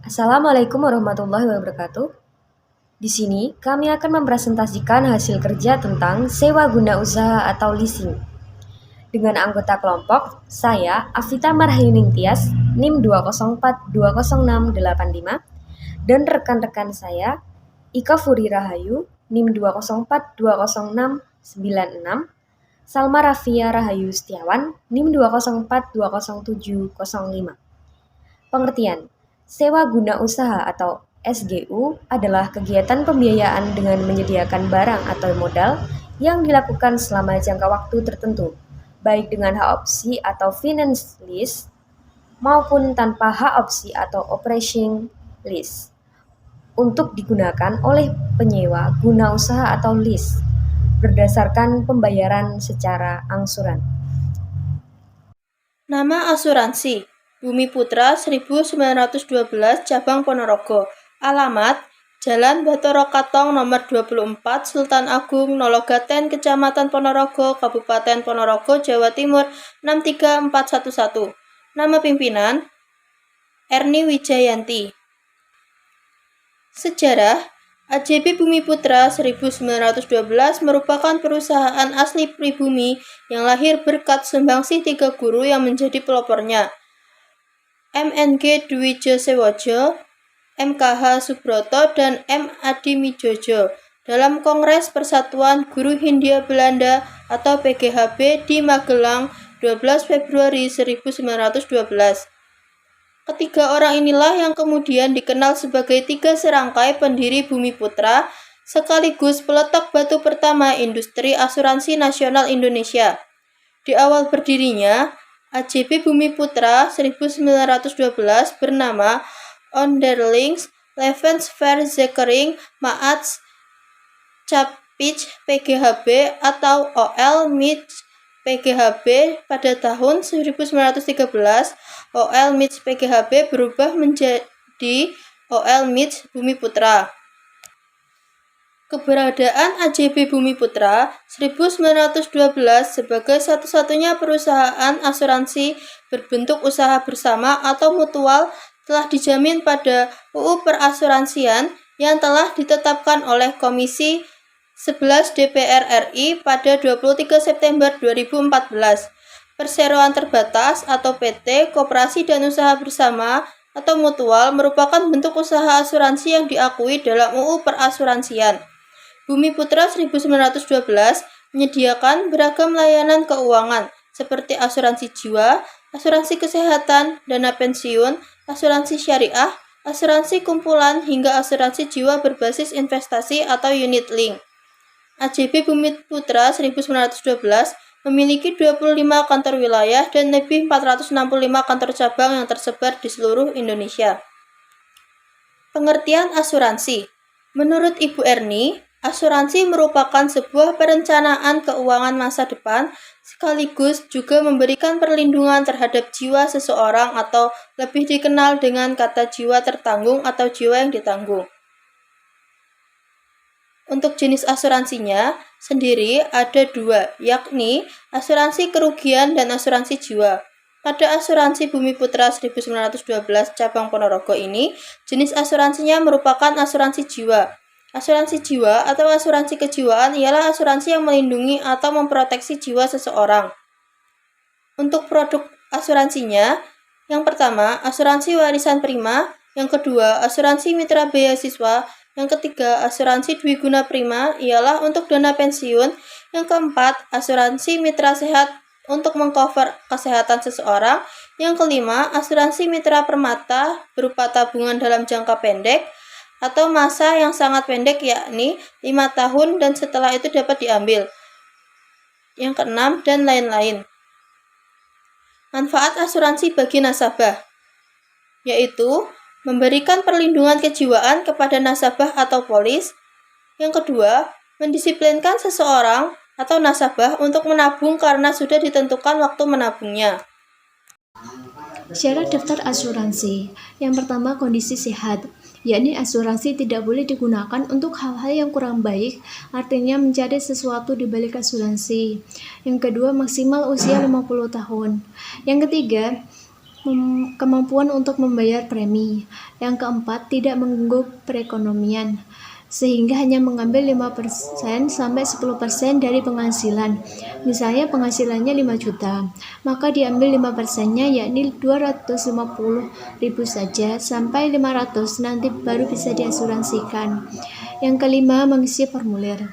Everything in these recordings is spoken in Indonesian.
Assalamualaikum warahmatullahi wabarakatuh. Di sini kami akan mempresentasikan hasil kerja tentang sewa guna usaha atau leasing. Dengan anggota kelompok, saya Afita Marhayuning Tias, NIM 2042065, dan rekan-rekan saya Ika Furi Rahayu, NIM 2042096, Salma Rafia Rahayu Setiawan, NIM 204200705. Pengertian: sewa guna usaha atau SGU adalah kegiatan pembiayaan dengan menyediakan barang atau modal yang dilakukan selama jangka waktu tertentu, baik dengan hak opsi atau finance lease maupun tanpa hak opsi atau operation lease, untuk digunakan oleh penyewa guna usaha atau lease berdasarkan pembayaran secara angsuran. Nama asuransi Bumi Putra 1912 Cabang Ponorogo. Alamat Jalan Bathara Katong nomor 24 Sultan Agung Nologaten Kecamatan Ponorogo Kabupaten Ponorogo Jawa Timur 63411. Nama pimpinan Erni Wijayanti. Sejarah AJB Bumi Putra 1912 merupakan perusahaan asli pribumi yang lahir berkat sumbangsih 3 guru yang menjadi pelopornya. MNG Dwi Josewojo, MKH Subroto, dan M. Adi Mijojo dalam Kongres Persatuan Guru Hindia Belanda atau PGHB di Magelang 12 Februari 1912. Ketiga orang inilah yang kemudian dikenal sebagai 3 serangkai pendiri Bumi Putra, sekaligus peletak batu pertama industri asuransi nasional Indonesia. Di awal berdirinya, AJB Bumi Putra 1912 bernama Onderlings Levensverzekering Maatschappij PGHB atau OL MITS PGHB. Pada tahun 1913, OL MITS PGHB berubah menjadi OL MITS Bumi Putra. Keberadaan AJB Bumi Putra 1912 sebagai satu-satunya perusahaan asuransi berbentuk usaha bersama atau mutual telah dijamin pada UU Perasuransian yang telah ditetapkan oleh Komisi 11 DPR RI pada 23 September 2014. Perseroan terbatas atau PT, koperasi dan usaha bersama atau mutual merupakan bentuk usaha asuransi yang diakui dalam UU Perasuransian. Bumi Putra 1912 menyediakan beragam layanan keuangan seperti asuransi jiwa, asuransi kesehatan, dana pensiun, asuransi syariah, asuransi kumpulan, hingga asuransi jiwa berbasis investasi atau unit link. AJB Bumi Putra 1912 memiliki 25 kantor wilayah dan lebih 465 kantor cabang yang tersebar di seluruh Indonesia. Pengertian asuransi. Menurut Ibu Erni, asuransi merupakan sebuah perencanaan keuangan masa depan sekaligus juga memberikan perlindungan terhadap jiwa seseorang atau lebih dikenal dengan kata jiwa tertanggung atau jiwa yang ditanggung. Untuk jenis asuransinya sendiri ada 2, yakni asuransi kerugian dan asuransi jiwa. Pada asuransi Bumi Putra 1912 cabang Ponorogo ini, jenis asuransinya merupakan asuransi jiwa. Asuransi jiwa atau asuransi kejiwaan ialah asuransi yang melindungi atau memproteksi jiwa seseorang. Untuk produk asuransinya, yang pertama, asuransi warisan prima, yang kedua, asuransi mitra beasiswa, yang ketiga, asuransi dwiguna prima ialah untuk dana pensiun, yang keempat, asuransi mitra sehat untuk mengcover kesehatan seseorang, yang kelima, asuransi mitra permata berupa tabungan dalam jangka pendek atau masa yang sangat pendek yakni 5 tahun dan setelah itu dapat diambil, yang keenam, dan lain-lain. Manfaat asuransi bagi nasabah yaitu memberikan perlindungan kejiwaan kepada nasabah atau polis. Yang kedua, mendisiplinkan seseorang atau nasabah untuk menabung karena sudah ditentukan waktu menabungnya. Syarat daftar asuransi. Yang pertama, kondisi sehat, yakni asuransi tidak boleh digunakan untuk hal-hal yang kurang baik, artinya mencari sesuatu di balik asuransi. Yang kedua, maksimal usia 50 tahun. Yang ketiga, kemampuan untuk membayar premi. Yang keempat, tidak mengganggu perekonomian, sehingga hanya mengambil 5% sampai 10% dari penghasilan. Misalnya penghasilannya 5 juta, maka diambil 5%-nya yakni 250.000 saja sampai 500 nanti baru bisa diasuransikan. Yang kelima, mengisi formulir.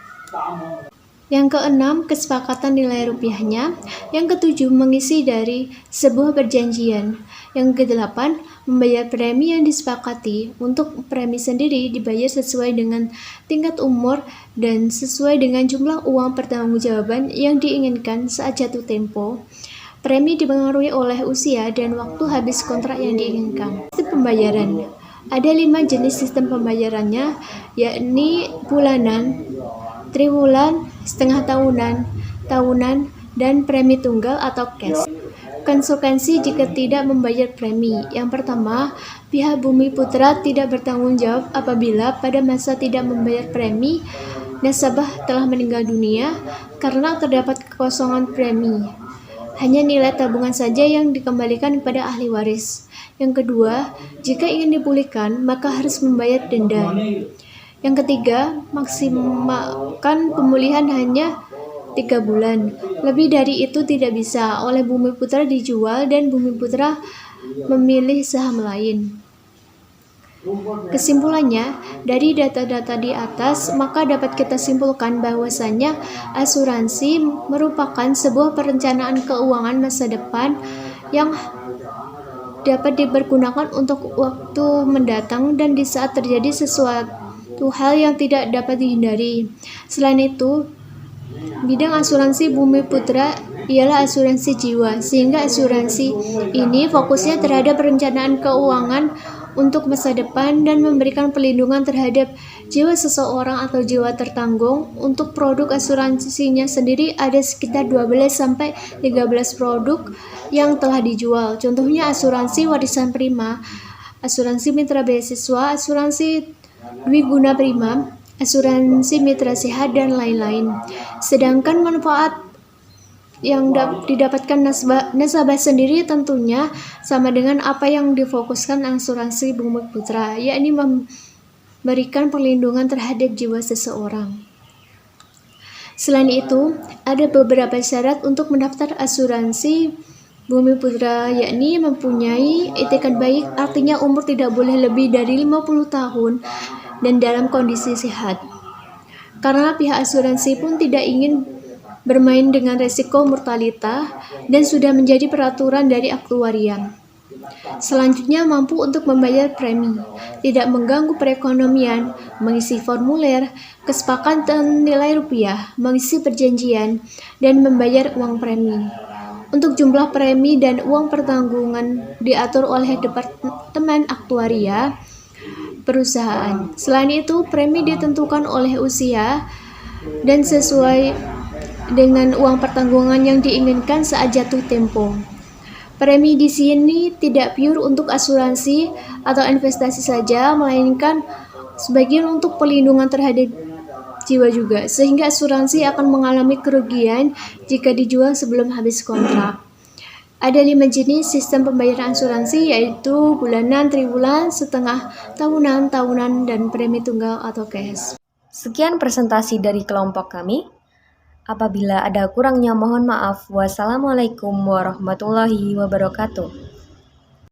Yang keenam, kesepakatan nilai rupiahnya. Yang ketujuh, mengisi dari sebuah perjanjian. Yang kedelapan, membayar premi yang disepakati. Untuk premi sendiri dibayar sesuai dengan tingkat umur dan sesuai dengan jumlah uang pertanggungjawaban yang diinginkan saat jatuh tempo. Premi dipengaruhi oleh usia dan waktu habis kontrak yang diinginkan. Sistem pembayaran. Ada 5 jenis sistem pembayarannya, yakni bulanan, triwulan, setengah tahunan, tahunan, dan premi tunggal atau cash. Konsekuensi jika tidak membayar premi. Yang pertama, pihak Bumi Putra tidak bertanggung jawab apabila pada masa tidak membayar premi, nasabah telah meninggal dunia karena terdapat kekosongan premi. Hanya nilai tabungan saja yang dikembalikan kepada ahli waris. Yang kedua, jika ingin dipulihkan, maka harus membayar denda. Yang ketiga, maksimalkan pemulihan hanya 3 bulan. Lebih dari itu tidak bisa. Oleh Bumi Putra dijual dan Bumi Putra memilih saham lain. Kesimpulannya, dari data-data di atas, maka dapat kita simpulkan bahwasannya asuransi merupakan sebuah perencanaan keuangan masa depan yang dapat dipergunakan untuk waktu mendatang dan di saat terjadi sesuatu hal yang tidak dapat dihindari. Selain itu, bidang asuransi Bumi Putra ialah asuransi jiwa, sehingga asuransi ini fokusnya terhadap perencanaan keuangan untuk masa depan dan memberikan perlindungan terhadap jiwa seseorang atau jiwa tertanggung. Untuk produk asuransinya sendiri ada sekitar 12-13 produk yang telah dijual. Contohnya asuransi warisan prima, asuransi mitra beasiswa, asuransi Dwiguna Prima, asuransi mitra sehat, dan lain-lain. Sedangkan manfaat yang didapatkan nasabah sendiri tentunya sama dengan apa yang difokuskan asuransi Bumi Putra, yakni memberikan perlindungan terhadap jiwa seseorang. Selain itu, ada beberapa syarat untuk mendaftar asuransi Bumi Putra, yakni mempunyai etikat baik, artinya umur tidak boleh lebih dari 50 tahun dan dalam kondisi sehat. Karena pihak asuransi pun tidak ingin bermain dengan resiko mortalita dan sudah menjadi peraturan dari aktuaria. Selanjutnya, mampu untuk membayar premi, tidak mengganggu perekonomian, mengisi formulir, kesepakatan nilai rupiah, mengisi perjanjian, dan membayar uang premi. Untuk jumlah premi dan uang pertanggungan diatur oleh Departemen Aktuaria perusahaan. Selain itu, premi ditentukan oleh usia dan sesuai dengan uang pertanggungan yang diinginkan saat jatuh tempo. Premi di sini tidak pure untuk asuransi atau investasi saja, melainkan sebagian untuk perlindungan terhadap jiwa juga, sehingga asuransi akan mengalami kerugian jika dijual sebelum habis kontrak. Ada 5 jenis sistem pembayaran asuransi, yaitu bulanan, triwulan, setengah tahunan, tahunan, dan premi tunggal atau cash. Sekian presentasi dari kelompok kami. Apabila ada kurangnya mohon maaf. Wassalamualaikum warahmatullahi wabarakatuh.